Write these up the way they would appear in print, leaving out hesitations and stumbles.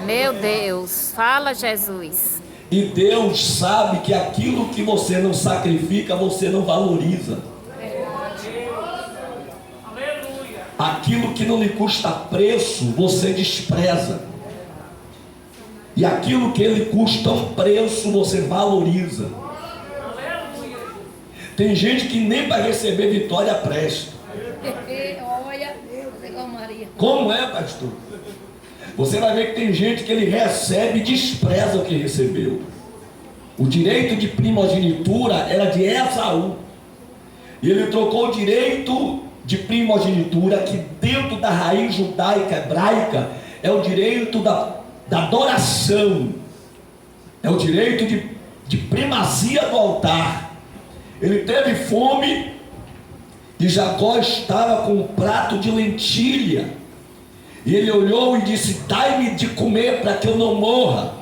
Meu Deus, fala Jesus. E Deus sabe que aquilo que você não sacrifica, você não valoriza. Aquilo que não lhe custa preço, você despreza. E aquilo que ele custa um preço, você valoriza. Tem gente que nem para receber vitória presta. Olha, Maria. Como é, pastor? Você vai ver que tem gente que ele recebe e despreza o que recebeu. O direito de primogenitura era de Esaú. E ele trocou o direito de primogenitura, que dentro da raiz judaica, hebraica, é o direito da adoração. É o direito de primazia do altar. Ele teve fome e Jacó estava com um prato de lentilha. E ele olhou e disse: dai-me de comer para que eu não morra.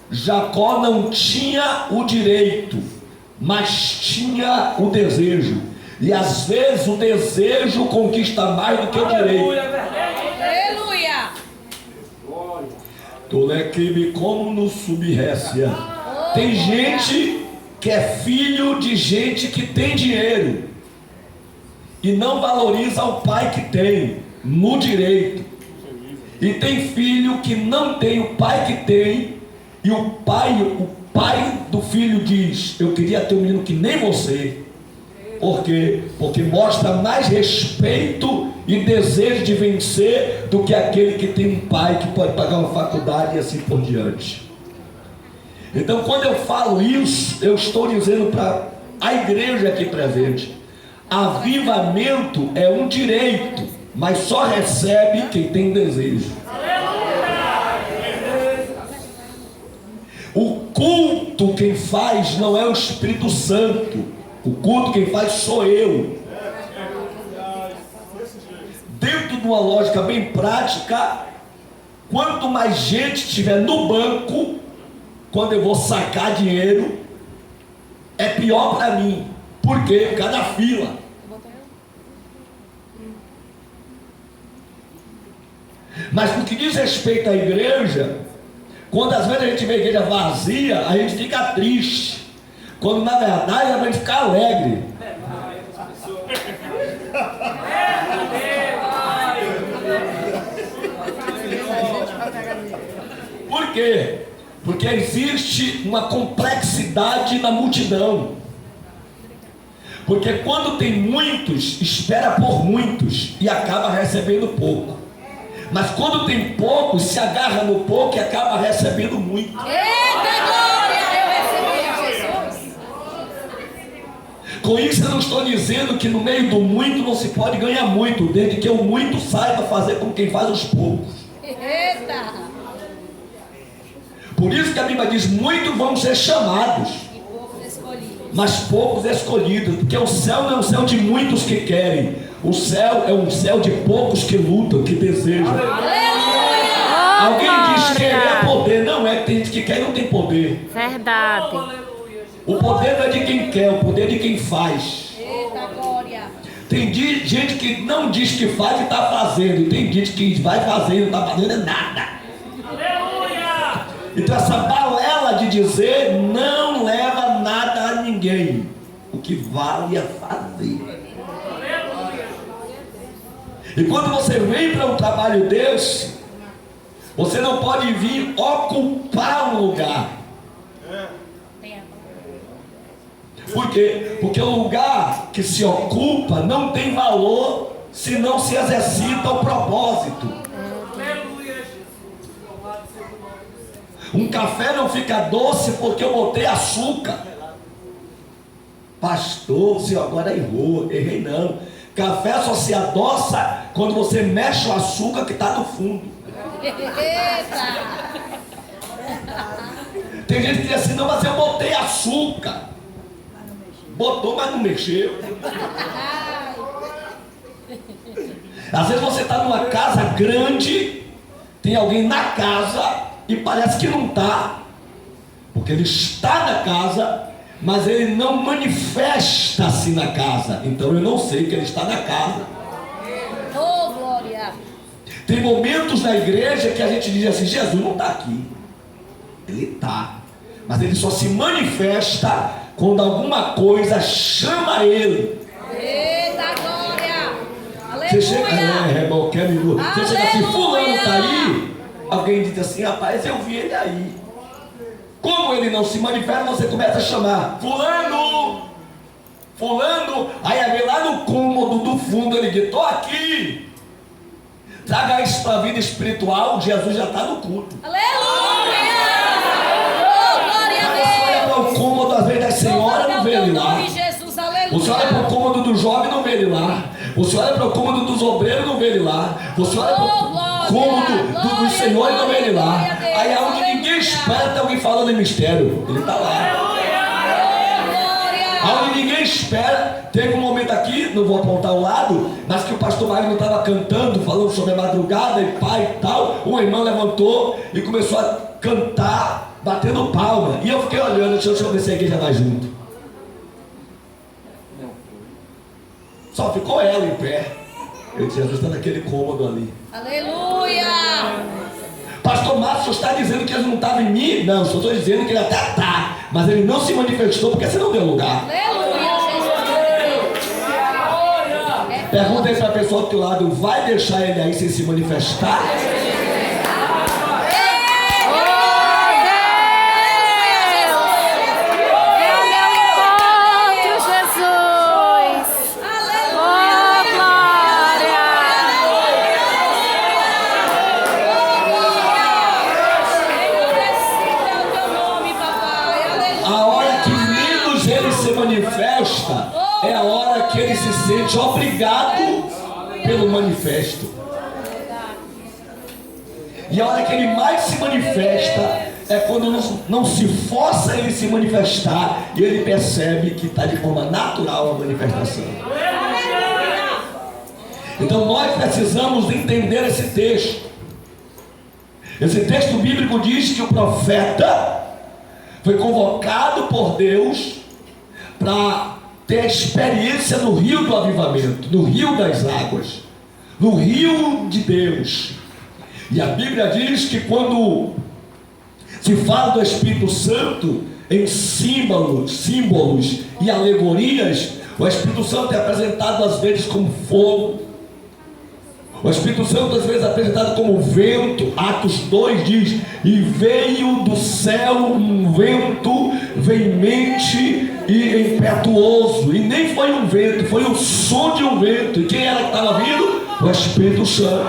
Jacó não tinha o direito, mas tinha o desejo. E às vezes o desejo conquista mais do que o direito. Aleluia! Tolequibe como no subrécia. Tem gente que é filho de gente que tem dinheiro e não valoriza o pai que tem no direito. E tem filho que não tem o pai que tem, e o pai do filho diz: eu queria ter um menino que nem você. Por quê? Porque mostra mais respeito e desejo de vencer do que aquele que tem um pai que pode pagar uma faculdade e assim por diante. Então, quando eu falo isso, eu estou dizendo para a igreja aqui presente: avivamento é um direito, mas só recebe quem tem desejo. O culto quem faz não é o Espírito Santo. O culto quem faz sou eu. Dentro de uma lógica bem prática, quanto mais gente estiver no banco, quando eu vou sacar dinheiro, é pior para mim. Por quê? Por causa da fila. Mas no que diz respeito à igreja, quando às vezes a gente vê a igreja vazia, a gente fica triste, quando na verdade a gente fica alegre. Por quê? Porque existe uma complexidade na multidão. Porque quando tem muitos, espera por muitos e acaba recebendo pouco. Mas quando tem poucos, se agarra no pouco e acaba recebendo muito. Eita glória! Eu recebi Jesus. Com isso eu não estou dizendo que no meio do muito não se pode ganhar muito, desde que o muito saiba fazer com quem faz os poucos. Eita! Por isso que a Bíblia diz: muitos vão ser chamados, mas poucos escolhidos. Porque o céu não é um céu de muitos que querem. O céu é um céu de poucos que lutam, que desejam. Alguém diz querer é poder. Não é, tem gente que quer e não tem poder. Verdade. O poder não é de quem quer, o poder é de quem faz. Eita glória! Tem gente que não diz que faz e está fazendo. Tem gente que vai fazer e não está fazendo nada. Então essa balela de dizer não leva nada a ninguém. O que vale é fazer. E quando você vem para um trabalho desse, você não pode vir ocupar um lugar. Por quê? Porque o lugar que se ocupa não tem valor se não se exercita o propósito. Um café não fica doce porque eu botei açúcar. Pastor, o senhor agora errou. Errei não. Café só se adoça quando você mexe o açúcar que está no fundo. Eita! Tem gente que diz assim: não, mas eu botei açúcar. Botou, mas não mexeu. Às vezes você está numa casa grande, tem alguém na casa e parece que não está, porque ele está na casa, mas ele não manifesta-se na casa. Então eu não sei que ele está na casa. Oh glória! Tem momentos na igreja que a gente diz assim: Jesus não está aqui. Ele está, mas ele só se manifesta quando alguma coisa chama ele. Eita glória! Você chega, Aleluia! você chega assim: fulano está aí. Alguém diz assim: rapaz, eu vi ele aí. Como ele não se manifesta, você começa a chamar: fulano, fulano. Aí lá no cômodo do fundo ele diz: estou aqui. Traga isso para a vida espiritual. Jesus já está no culto. Aleluia! Oh, glória a Deus! Você olha para o cômodo, às vezes, da senhora, não vê ele lá. Jesus, aleluia! Você olha para o cômodo do jovem, não vê ele lá. Você olha para o cômodo dos obreiros, não vê ele lá. Você olha para o cômodo dos senhores, não vê ele lá. Aí aonde ninguém espera, tem alguém falando em mistério. Ele está lá. Aonde ninguém espera. Teve um momento aqui, não vou apontar o lado, mas que o pastor Magno estava cantando, falando sobre a madrugada e pai e tal. Uma irmã levantou e começou a cantar, batendo palma. E eu fiquei olhando: deixa eu ver se a igreja vai junto. Só ficou ela em pé. Eu disse: Jesus está naquele cômodo ali. Aleluia! Pastor Márcio está dizendo que ele não estava em mim? Não, só estou dizendo que ele até está, mas ele não se manifestou porque você não deu lugar. Aleluia, Jesus! Pergunta aí para a pessoa do teu lado: vai deixar ele aí sem se manifestar? Manifesta é a hora que ele se sente obrigado pelo manifesto. E a hora que ele mais se manifesta é quando não se força ele se manifestar e ele percebe que está de forma natural a manifestação. Então nós precisamos entender esse texto. Esse texto bíblico diz que o profeta foi convocado por Deus para ter a experiência no rio do avivamento, no rio das águas, no rio de Deus. E a Bíblia diz que quando se fala do Espírito Santo em símbolos e alegorias, o Espírito Santo é apresentado às vezes como fogo. O Espírito Santo às vezes é apresentado como vento. Atos 2 diz: e veio do céu um vento veemente e impetuoso. E nem foi um vento, foi o som de um vento. E quem era que estava vindo? O Espírito Santo.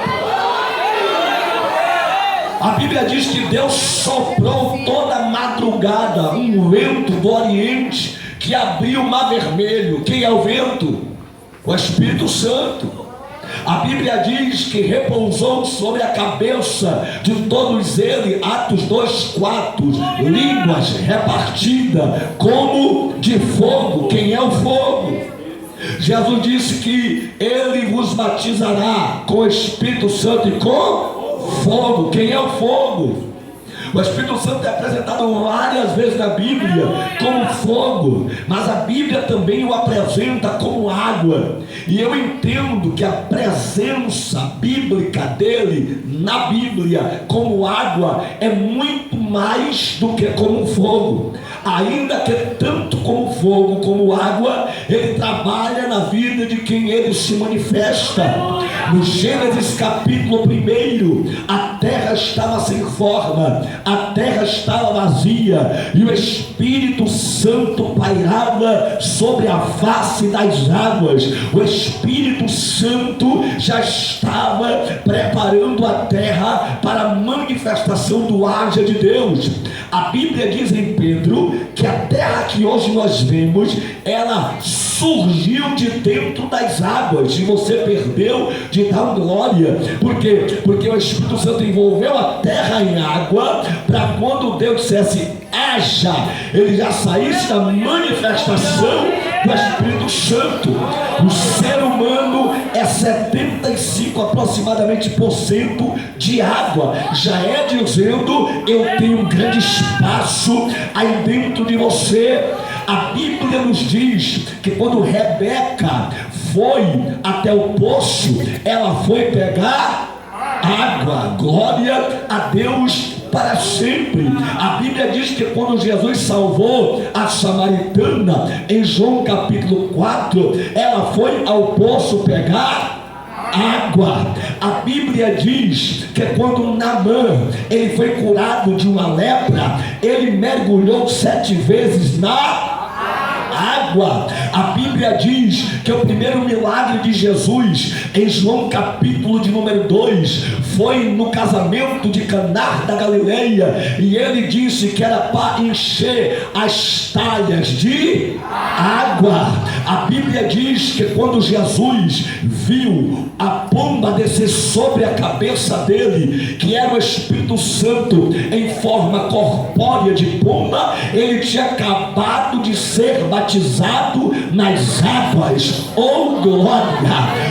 A Bíblia diz que Deus soprou toda a madrugada um vento do Oriente que abriu o Mar Vermelho. Quem é o vento? O Espírito Santo. A Bíblia diz que repousou sobre a cabeça de todos eles, Atos 2:4, línguas repartidas como de fogo. Quem é o fogo? Jesus disse que ele vos batizará com o Espírito Santo e com fogo. Quem é o fogo? O Espírito Santo é apresentado várias vezes na Bíblia como fogo, mas a Bíblia também o apresenta como água. E eu entendo que a presença bíblica dele na Bíblia como água é muito mais do que como fogo. Ainda que tanto como fogo como água, ele trabalha na vida de quem ele se manifesta. No Gênesis capítulo 1, a terra estava sem forma, a terra estava vazia, e o Espírito Santo pairava sobre a face das águas. O Espírito Santo já estava preparando a terra para a manifestação do haja de Deus. A Bíblia diz em Pedro que a terra que hoje nós vemos, ela surgiu de dentro das águas, e você perdeu de dar glória. Por quê? Porque o Espírito Santo envolveu a terra em água, para quando Deus dissesse haja, ele já saísse da manifestação do Espírito Santo. O ser humano é 75 aproximadamente % de água. Já é dizendo: eu tenho um grande espaço aí dentro de você. A Bíblia nos diz que quando Rebeca foi até o poço, ela foi pegar água. Glória a Deus para sempre. A Bíblia diz que quando Jesus salvou a samaritana, em João capítulo 4, ela foi ao poço pegar água. A Bíblia diz que quando Naamã ele foi curado de uma lepra, ele mergulhou 7 vezes na água. A Bíblia diz que o primeiro milagre de Jesus, em João capítulo de número 2, foi no casamento de Caná da Galileia, e ele disse que era para encher as talhas de água. A Bíblia diz que quando Jesus viu a pomba descer sobre a cabeça dele, que era o Espírito Santo em forma corpórea de pomba, ele tinha acabado de ser batizado nas águas. Oh glória!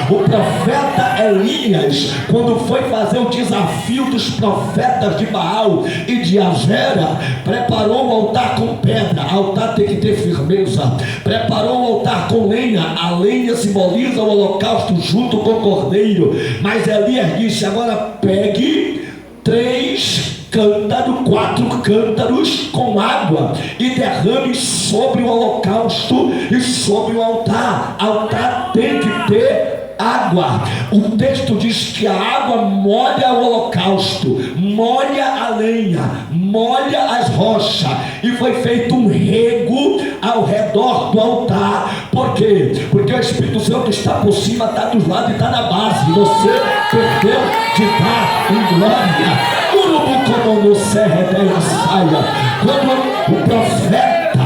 O profeta Elias, quando foi fazer o desafio dos profetas de Baal e de Azera, preparou o altar com pedra. Altar tem que ter firmeza. Preparou o altar com lenha. A lenha simboliza o holocausto junto com o cordeiro. Mas Elias disse: agora pegue 4 cântaros com água e derrame sobre o holocausto e sobre o altar. Altar tem que ter água. O texto diz que a água molha o holocausto, molha a lenha, molha as rochas, e foi feito um rego ao redor do altar. Por quê? Porque o Espírito Santo está por cima, está dos lados e está na base. Você perdeu de dar em glória. Como saia. Quando o profeta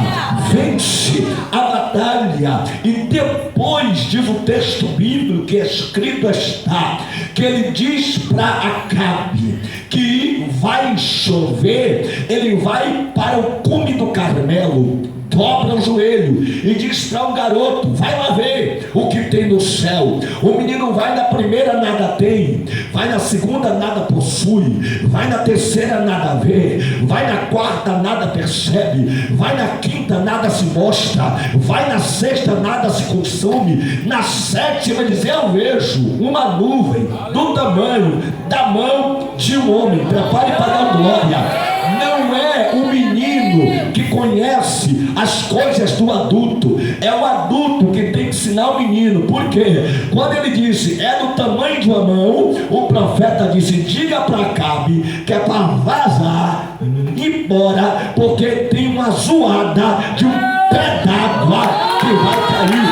vence a batalha, e depois diz o texto bíblico que escrito está, que ele diz para Acabe que vai chover, ele vai para o cume do Carmelo, dobra o joelho e diz para um garoto: vai lá ver o que tem no céu. O menino vai na primeira, nada tem, vai na segunda, nada possui, vai na terceira, nada vê, vai na quarta, nada percebe, vai na quinta, nada se mostra, vai na sexta, nada se consome, na sétima ele diz: eu vejo uma nuvem do tamanho da mão de um homem. Prepare para dar glória. Não é o menino que conhece as coisas do adulto, é o adulto que tem que ensinar o menino. Por quê? Quando ele disse é do tamanho de uma mão, o profeta disse: diga para Acabe que é para vazar, ir embora, porque tem uma zoada de um pé d'água que vai cair.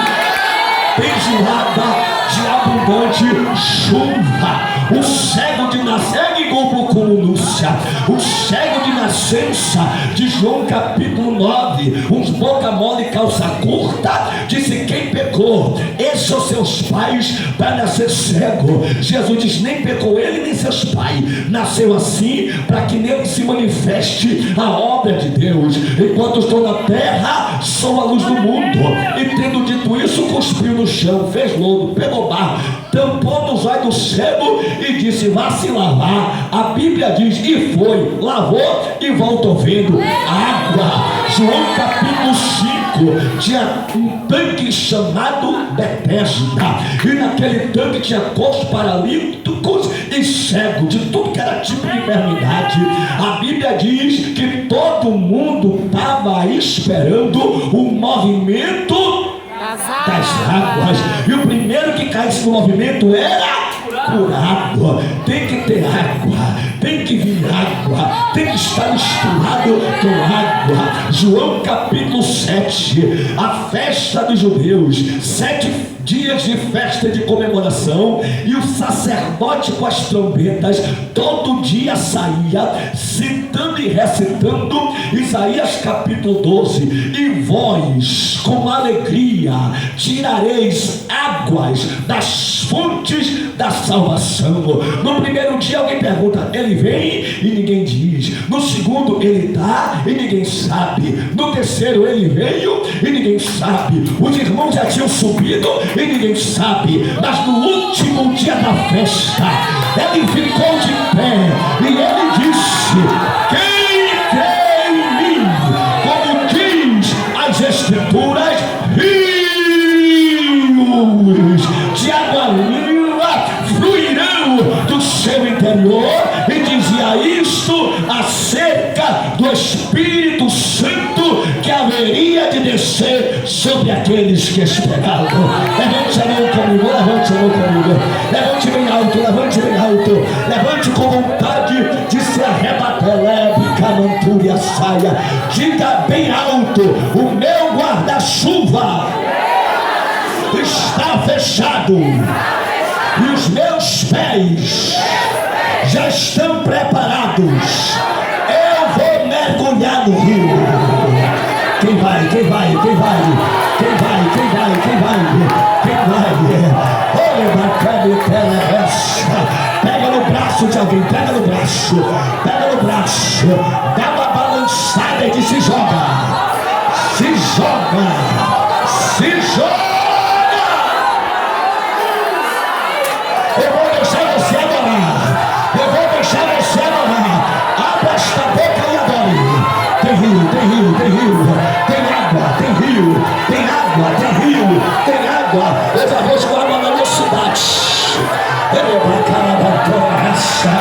Tem zoada de abundante chuva. O cego de nascer como Lúcia, o cego de nascença de João capítulo 9, uns boca mole e calça curta, disse: quem pecou? Esses são seus pais para nascer cego. Jesus diz: nem pecou ele nem seus pais, nasceu assim para que nele se manifeste a obra de Deus. Enquanto estou na terra, sou a luz do mundo. E tendo dito isso, cuspiu no chão, fez lodo, pegou barro, tampou nos olhos do cego e disse: vá se lavar. A Bíblia diz: e foi, lavou e voltou vendo água. João capítulo 5 tinha um tanque chamado Betesda, e naquele tanque tinha coxos, paralíticos e cegos, de tudo que era tipo de enfermidade. A Bíblia diz que todo mundo estava esperando o movimento das águas, e o primeiro que caísse no movimento era curado. Tem que ter água, tem que vir água, tem que estar misturado com água. João capítulo 7, a festa dos judeus, 7 dias de festa de comemoração, e o sacerdote com as trombetas todo dia saía citando e recitando Isaías capítulo 12: e vós com alegria tirareis águas das fontes da salvação. No primeiro dia alguém pergunta: ele vem? E ninguém diz. No segundo: ele está? E ninguém sabe. No terceiro: ele veio? E ninguém sabe. Os irmãos já tinham subido e ninguém sabe. Mas no último dia da festa, ele ficou de pé e ele disse: quem crê em mim, como diz as escrituras, rios de água viva fluirão do seu interior. acerca do Espírito Santo que haveria de descer sobre aqueles que esperavam. Levante a mão comigo, levante a mão comigo, levante bem alto, levante bem alto, levante com vontade de se arrebatar, leve, cananture a saia, diga bem alto: o meu guarda-chuva está fechado e os meus pés já estão preparados. Eu vou mergulhar no rio. Quem vai? Quem vai? Quem vai? Quem vai? Quem vai? Quem vai? Quem vai? Olha, bacana, tela essa. Pega no braço de alguém, pega no braço, pega no braço, dá uma balançada e se joga. Se joga. Se joga. Eu vou deixar você adorar. Eu vou deixar você adorar. Abra esta boca e adore. Tem rio, tem rio, tem rio. Tem água, tem rio. Tem água, tem rio. Tem água. Eu já vejo água na minha cidade. Eu vou cara essa.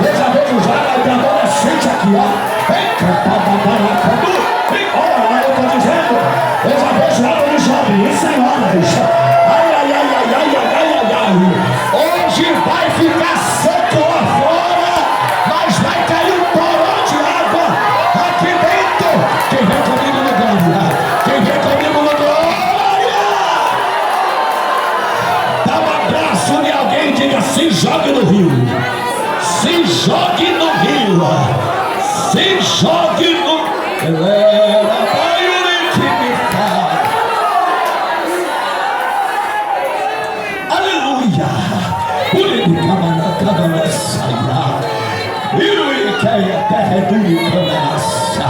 Eu já vejo água de adolescente aqui, ó. Vem cantar para olha, eu estou dizendo. Eu já vejo água de jovem e senhoras. Ai, ai, ai, ai, ai, ai, ai, ai. Hoje vai ficar seco lá fora, mas vai cair um porão de água aqui dentro. Quem vem comigo no glória? Quem vem comigo no glória? Dá um abraço de alguém e diga: se jogue no rio. Se jogue no rio. Se jogue no rio. Terra é dura e canasa.